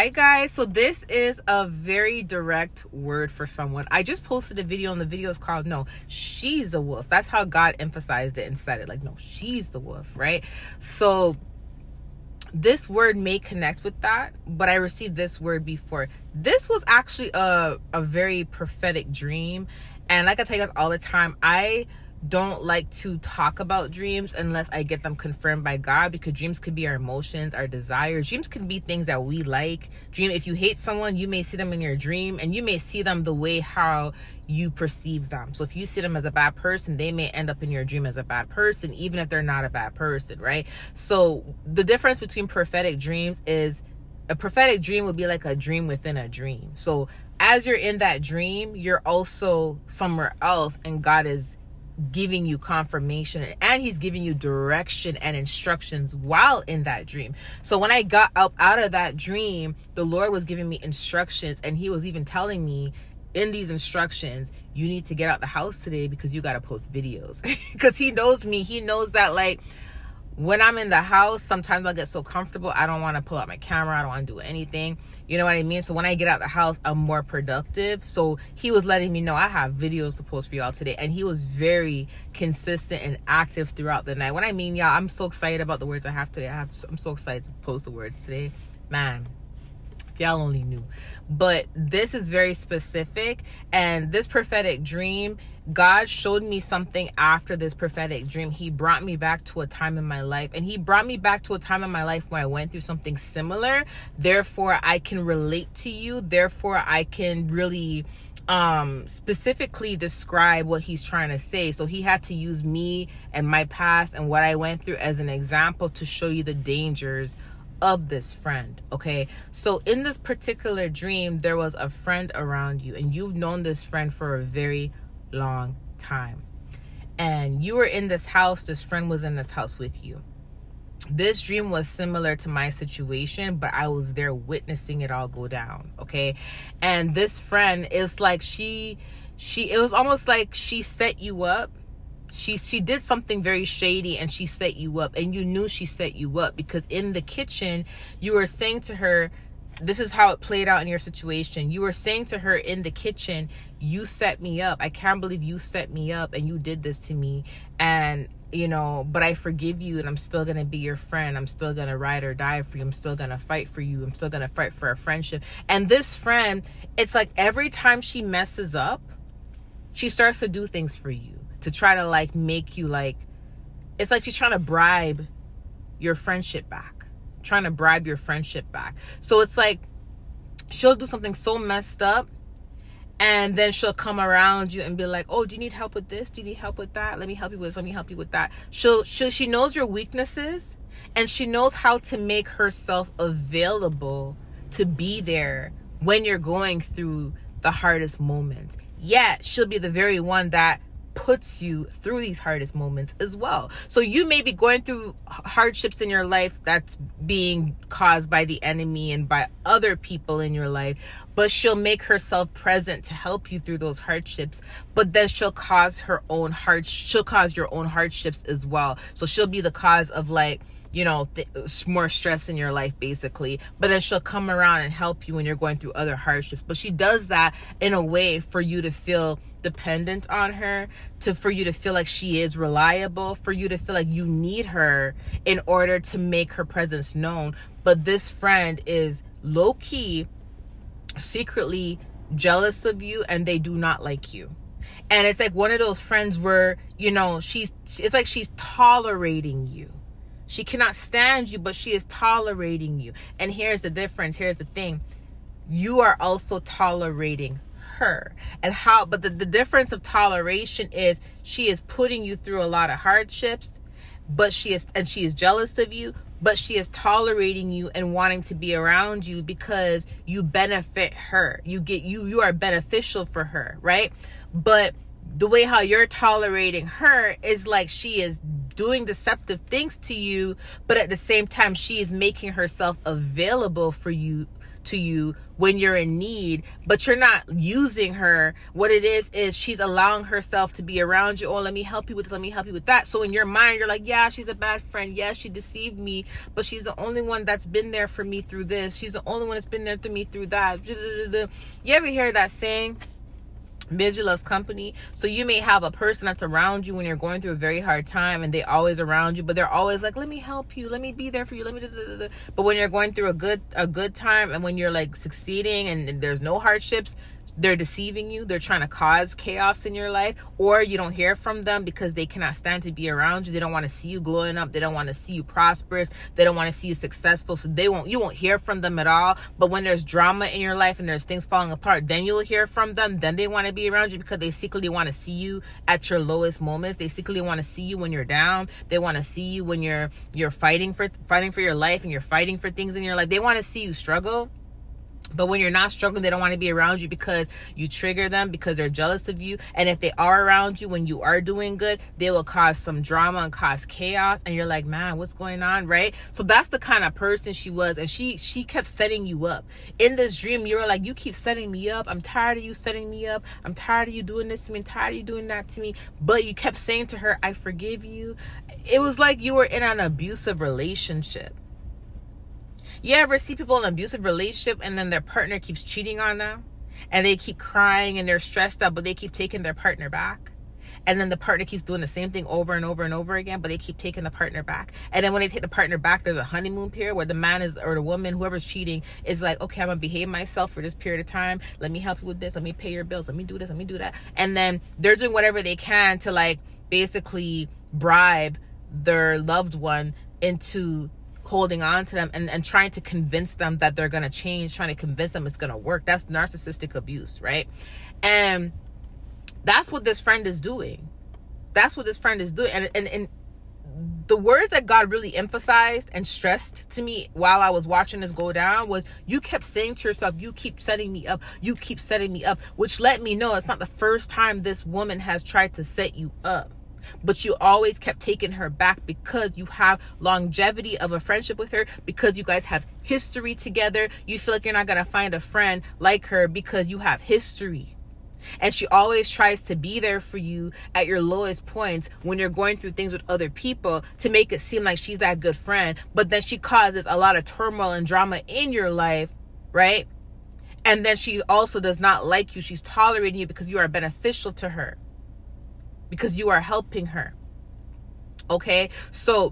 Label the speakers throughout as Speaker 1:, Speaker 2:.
Speaker 1: Hi guys, so this is a very direct word for someone. I just posted a video and the video is called No, She's a Wolf. That's how God emphasized it and said it, like, no, she's the wolf, right? So this word may connect with that, but I received this word before. This was actually a very prophetic dream, and like I tell you guys all the time, I don't like to talk about dreams unless I get them confirmed by God, because dreams could be our emotions, our desires. Dreams can be things that we like. If you hate someone, you may see them in your dream, and you may see them the way how you perceive them. So if you see them as a bad person, they may end up in your dream as a bad person, even if they're not a bad person, right? So the difference between prophetic dreams is a prophetic dream would be like a dream within a dream. So as you're in that dream, you're also somewhere else, and God is giving you confirmation, and he's giving you direction and instructions while in that dream. So when I got up out of that dream, the Lord was giving me instructions, and he was even telling me in these instructions, you need to get out the house today because you got to post videos. Because he knows me. He knows that, like, when I'm in the house, sometimes I'll get so comfortable, I don't want to pull out my camera. I don't want to do anything. You know what I mean? So when I get out the house, I'm more productive. So he was letting me know I have videos to post for y'all today. And he was very consistent and active throughout the night. When I mean, y'all, I'm so excited about the words I have today. I'm so excited to post the words today. Man, if y'all only knew. But this is very specific, and this prophetic dream, God showed me something after this prophetic dream. He brought me back to a time in my life, and he brought me back to a time in my life where I went through something similar. Therefore, I can relate to you. Therefore, I can really specifically describe what he's trying to say. So he had to use me and my past and what I went through as an example to show you the dangers of this friend. Okay, so in this particular dream, there was a friend around you, and you've known this friend for a very long time, and you were in this house. This friend was in this house with you. This dream was similar to my situation, but I was there witnessing it all go down. Okay, and this friend is like it was almost like she set you up. She did something very shady, and she set you up, and you knew she set you up, because in the kitchen you were saying to her, this is how it played out in your situation. You were saying to her in the kitchen, you set me up. I can't believe you set me up and you did this to me. And, you know, but I forgive you, and I'm still going to be your friend. I'm still going to ride or die for you. I'm still going to fight for you. I'm still going to fight for a friendship. And this friend, it's like every time she messes up, she starts to do things for you to try to, like, make you, like, it's like she's trying to bribe your friendship back. Trying to bribe your friendship back. So it's like she'll do something so messed up, and then she'll come around you and be like, oh, do you need help with this? Do you need help with that? Let me help you with this. Let me help you with that. She knows your weaknesses, and she knows how to make herself available to be there when you're going through the hardest moments. Yet she'll be the very one that puts you through these hardest moments as well. So you may be going through hardships in your life that's being caused by the enemy and by other people in your life, but she'll make herself present to help you through those hardships. But then she'll cause your own hardships as well. So she'll be the cause of, like, you know, more stress in your life, basically. But then she'll come around and help you when you're going through other hardships. But she does that in a way for you to feel dependent on her, for you to feel like she is reliable, for you to feel like you need her in order to make her presence known. But this friend is low-key, secretly jealous of you, and they do not like you. And it's like one of those friends where, you know, it's like she's tolerating you. She cannot stand you, but she is tolerating you. And here's the difference. Here's the thing. You are also tolerating her. But the difference of toleration is she is putting you through a lot of hardships, but she is jealous of you, but she is tolerating you and wanting to be around you because you benefit her. You are beneficial for her, right? But the way how you're tolerating her is like she is doing deceptive things to you, but at the same time she is making herself available for you, to you when you're in need, but you're not using her. What it is she's allowing herself to be around you. Oh, let me help you with this, let me help you with that. So in your mind, you're like, yeah, she's a bad friend. Yeah, she deceived me, but she's the only one that's been there for me through this. She's the only one that's been there for me through that. You ever hear that saying? Misery loves company. So you may have a person that's around you when you're going through a very hard time, and they always around you, but they're always like, let me help you, let me be there for you, let me but when you're going through a good time, and when you're like succeeding and there's no hardships, they're deceiving you. They're trying to cause chaos in your life, or you don't hear from them because they cannot stand to be around you. They don't want to see you glowing up. They don't want to see you prosperous. They don't want to see you successful. So you won't hear from them at all. But when there's drama in your life and there's things falling apart, then you'll hear from them. Then they want to be around you because they secretly want to see you at your lowest moments. They secretly want to see you when you're down. They want to see you when you're fighting for your life and you're fighting for things in your life. They want to see you struggle. But when you're not struggling, they don't want to be around you because you trigger them, because they're jealous of you. And if they are around you when you are doing good, they will cause some drama and cause chaos. And you're like, man, what's going on, right? So that's the kind of person she was. And she kept setting you up. In this dream, you were like, you keep setting me up. I'm tired of you setting me up. I'm tired of you doing this to me. I'm tired of you doing that to me. But you kept saying to her, I forgive you. It was like you were in an abusive relationship. You ever see people in an abusive relationship and then their partner keeps cheating on them and they keep crying and they're stressed out, but they keep taking their partner back? And then the partner keeps doing the same thing over and over and over again, but they keep taking the partner back. And then when they take the partner back, there's a honeymoon period where the man is, or the woman, whoever's cheating, is like, okay, I'm going to behave myself for this period of time. Let me help you with this. Let me pay your bills. Let me do this. Let me do that. And then they're doing whatever they can to like basically bribe their loved one into holding on to them and trying to convince them that they're going to change, trying to convince them it's going to work. That's narcissistic abuse, right? And that's what this friend is doing. That's what this friend is doing. And the words that God really emphasized and stressed to me while I was watching this go down was, you kept saying to yourself, you keep setting me up, you keep setting me up, which let me know it's not the first time this woman has tried to set you up. But you always kept taking her back because you have longevity of a friendship with her, because you guys have history together. You feel like you're not going to find a friend like her because you have history. And she always tries to be there for you at your lowest points when you're going through things with other people to make it seem like she's that good friend. But then she causes a lot of turmoil and drama in your life, right? And then she also does not like you. She's tolerating you because you are beneficial to her, because you are helping her. Okay, so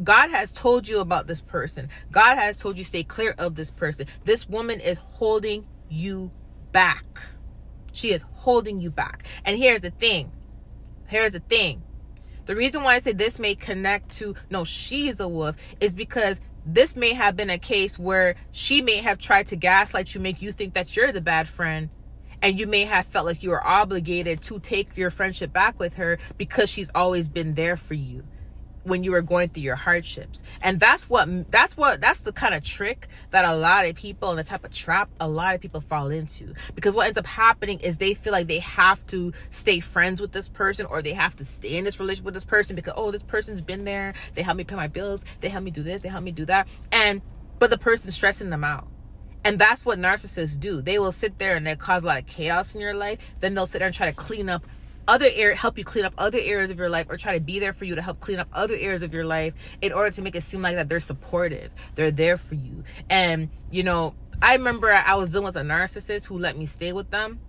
Speaker 1: God has told you about this person. God has told you stay clear of this person. This woman is holding you back. She is holding you back. And here's the thing. The reason why I say this may connect to, no, she's a wolf, is because this may have been a case where she may have tried to gaslight you, make you think that you're the bad friend. And you may have felt like you were obligated to take your friendship back with her because she's always been there for you when you were going through your hardships. And that's the kind of trick that a lot of people, and the type of trap a lot of people fall into. Because what ends up happening is they feel like they have to stay friends with this person, or they have to stay in this relationship with this person because, oh, this person's been there. They help me pay my bills. They help me do this. They help me do that. But the person's stressing them out. And that's what narcissists do. They will sit there and they cause a lot of chaos in your life. Then they'll sit there and try to clean up help you clean up other areas of your life, or try to be there for you to help clean up other areas of your life in order to make it seem like that they're supportive. They're there for you. And, I remember I was dealing with a narcissist who let me stay with them.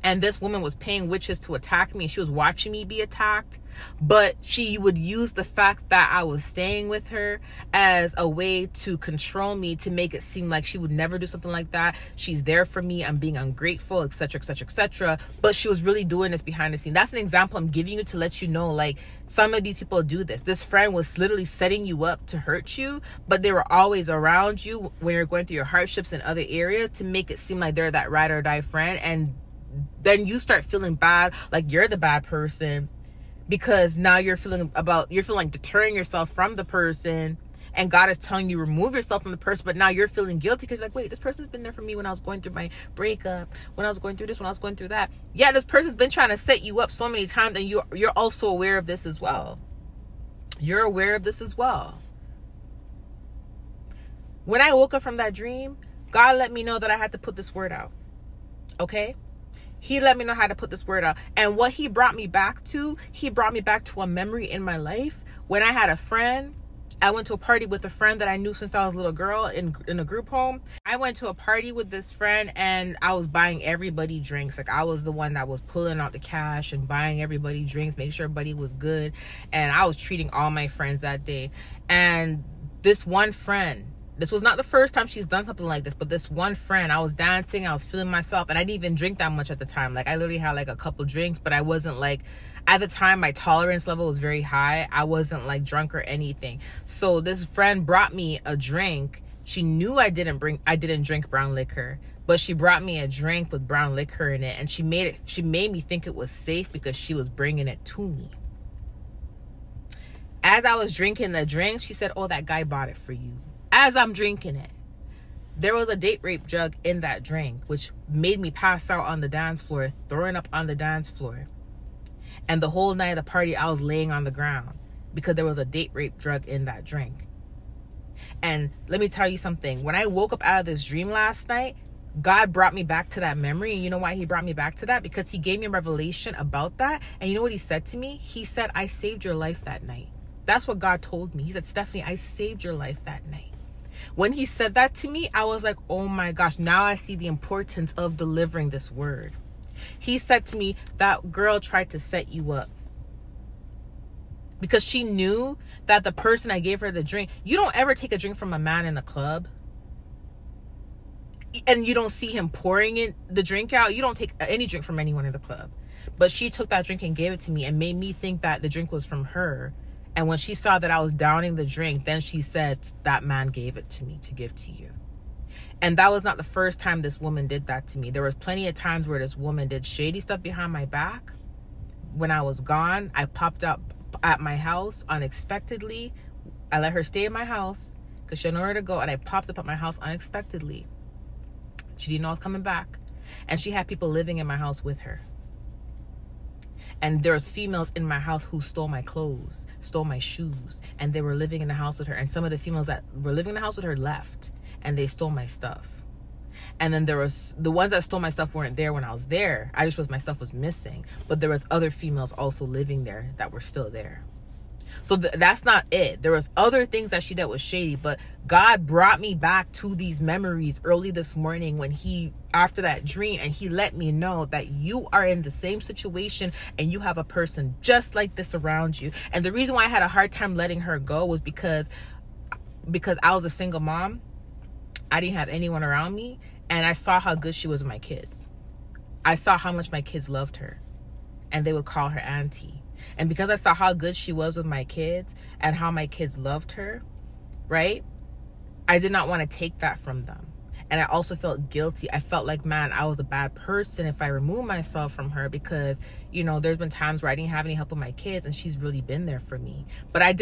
Speaker 1: And this woman was paying witches to attack me. She was watching me be attacked. But she would use the fact that I was staying with her as a way to control me, to make it seem like she would never do something like that. She's there for me. I'm being ungrateful, etc., etc., etc. But she was really doing this behind the scene. That's an example I'm giving you to let you know, like, some of these people do this. This friend was literally setting you up to hurt you, but they were always around you when you're going through your hardships in other areas to make it seem like they're that ride or die friend. And then you start feeling bad, like you're the bad person, because now you're feeling like deterring yourself from the person And God is telling you, remove yourself from the person, but now you're feeling guilty because you're like, wait, this person's been there for me when I was going through my breakup, when I was going through this, when I was going through that. Yeah, this person's been trying to set you up so many times, and you're also aware of this as well. You're aware of this as well. When I woke up from that dream, God let me know that I had to put this word out. Okay? He let me know how to put this word out. And what he brought me back to a memory in my life when I had a friend. I went to a party with a friend that I knew since I was a little girl in a group home. I went to a party with this friend and I was buying everybody drinks. Like, I was the one that was pulling out the cash and buying everybody drinks, making sure everybody was good. And I was treating all my friends that day. And this one friend, this was not the first time she's done something like this, but this one friend, I was dancing, I was feeling myself, and I didn't even drink that much at the time. Like, I literally had like a couple drinks, but I wasn't like, at the time, my tolerance level was very high. I wasn't like drunk or anything. So this friend brought me a drink. She knew I didn't drink brown liquor, but she brought me a drink with brown liquor in it, and she made me think it was safe because she was bringing it to me. As I was drinking the drink, she said, "Oh, that guy bought it for you." As I'm drinking it, there was a date rape drug in that drink, which made me pass out on the dance floor, throwing up on the dance floor. And the whole night of the party, I was laying on the ground because there was a date rape drug in that drink. And let me tell you something. When I woke up out of this dream last night, God brought me back to that memory. And you know why he brought me back to that? Because he gave me a revelation about that. And you know what he said to me? He said, "I saved your life that night." That's what God told me. He said, "Stephanie, I saved your life that night." When he said that to me, I was like, oh my gosh, now I see the importance of delivering this word. He said to me, that girl tried to set you up. Because she knew that the person I gave her the drink, you don't ever take a drink from a man in a club and you don't see him pouring the drink out. You don't take any drink from anyone in the club. But she took that drink and gave it to me and made me think that the drink was from her. And when she saw that I was downing the drink, then she said, "That man gave it to me to give to you." And that was not the first time this woman did that to me. There was plenty of times where this woman did shady stuff behind my back. When I was gone, I popped up at my house unexpectedly. I let her stay in my house because she had nowhere to go. And I popped up at my house unexpectedly. She didn't know I was coming back. And she had people living in my house with her. And there was females in my house who stole my clothes, stole my shoes, and they were living in the house with her. And some of the females that were living in the house with her left, and they stole my stuff. And then there was the ones that stole my stuff weren't there when I was there. I just was, my stuff was missing. But there was other females also living there that were still there. So that's not it. There was other things that she did was shady, but God brought me back to these memories early this morning when after that dream, and he let me know that you are in the same situation and you have a person just like this around you. And the reason why I had a hard time letting her go was because I was a single mom. I didn't have anyone around me, and I saw how good she was with my kids. I saw how much my kids loved her, and they would call her auntie. And because I saw how good she was with my kids and how my kids loved her, right? I did not want to take that from them. And I also felt guilty. I felt like, man, I was a bad person if I removed myself from her because, you know, there's been times where I didn't have any help with my kids and she's really been there for me. But I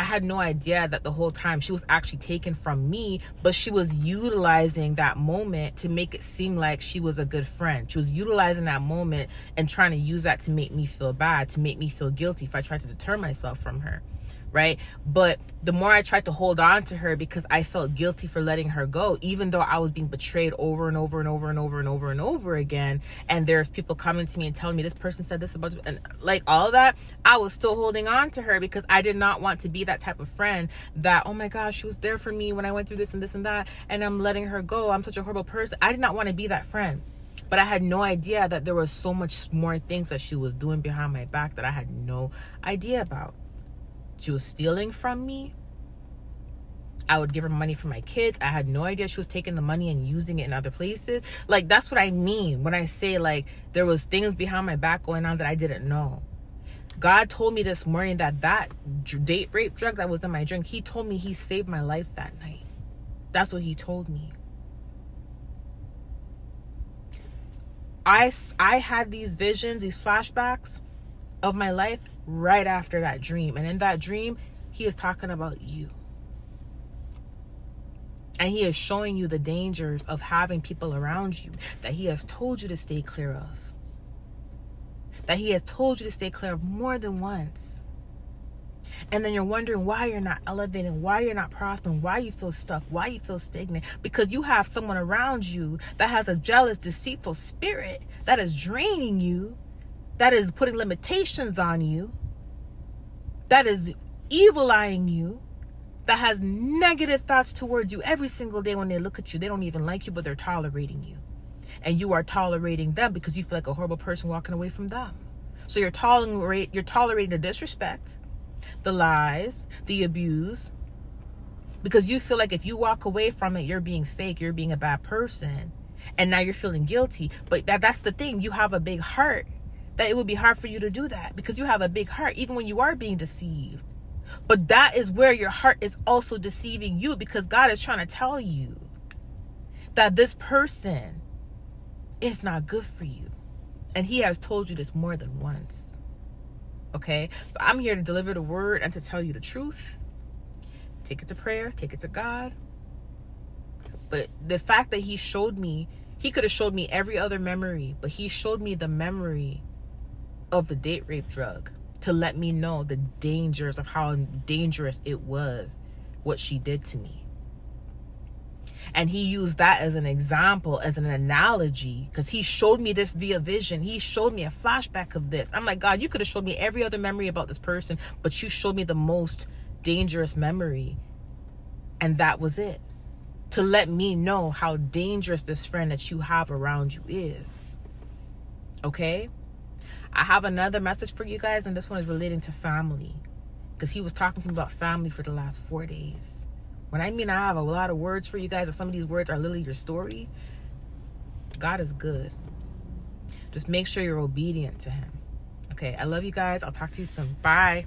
Speaker 1: had no idea that the whole time she was actually taken from me, but she was utilizing that moment to make it seem like she was a good friend. She was utilizing that moment and trying to use that to make me feel bad, to make me feel guilty if I tried to deter myself from her. Right? But the more I tried to hold on to her because I felt guilty for letting her go, even though I was being betrayed over and over and over and over and over and over again, and there's people coming to me and telling me this person said this about you, and like all of that, I was still holding on to her because I did not want to be that type of friend that, oh my gosh, she was there for me when I went through this and this and that, and I'm letting her go. I'm such a horrible person. I did not want to be that friend. But I had no idea that there was so much more things that she was doing behind my back that I had no idea about. She was stealing from me. I would give her money for my kids. I had no idea she was taking the money and using it in other places. Like, that's what I mean when I say, like, there was things behind my back going on that I didn't know. God told me this morning that date rape drug that was in my drink, he told me he saved my life that night. That's what he told me. I had these visions, these flashbacks of my life right after that dream. And in that dream, he is talking about you. And he is showing you the dangers of having people around you that he has told you to stay clear of. That he has told you to stay clear of more than once. And then you're wondering why you're not elevating, why you're not prospering, why you feel stuck, why you feel stagnant. Because you have someone around you that has a jealous, deceitful spirit that is draining you, that is putting limitations on you, that is evil-eyeing you, that has negative thoughts towards you every single day. When they look at you, they don't even like you, but they're tolerating you. And you are tolerating them because you feel like a horrible person walking away from them. So you're tolerating the disrespect, the lies, the abuse, because you feel like if you walk away from it, you're being fake, you're being a bad person. And now you're feeling guilty. But that's the thing. You have a big heart. That it would be hard for you to do that because you have a big heart, even when you are being deceived. But that is where your heart is also deceiving you, because God is trying to tell you that this person is not good for you. And he has told you this more than once. Okay? So I'm here to deliver the word and to tell you the truth. Take it to prayer. Take it to God. But the fact that he showed me, he could have showed me every other memory, but he showed me the memory of the date rape drug to let me know the dangers of how dangerous it was, what she did to me. And he used that as an example, as an analogy, because he showed me this via vision. He showed me a flashback of this. I'm like, God, you could have showed me every other memory about this person, but you showed me the most dangerous memory. And that was it. To let me know how dangerous this friend that you have around you is. Okay? I have another message for you guys, and this one is relating to family. Because he was talking to me about family for the last 4 days. When I mean I have a lot of words for you guys, and some of these words are literally your story, God is good. Just make sure you're obedient to him. Okay, I love you guys. I'll talk to you soon. Bye.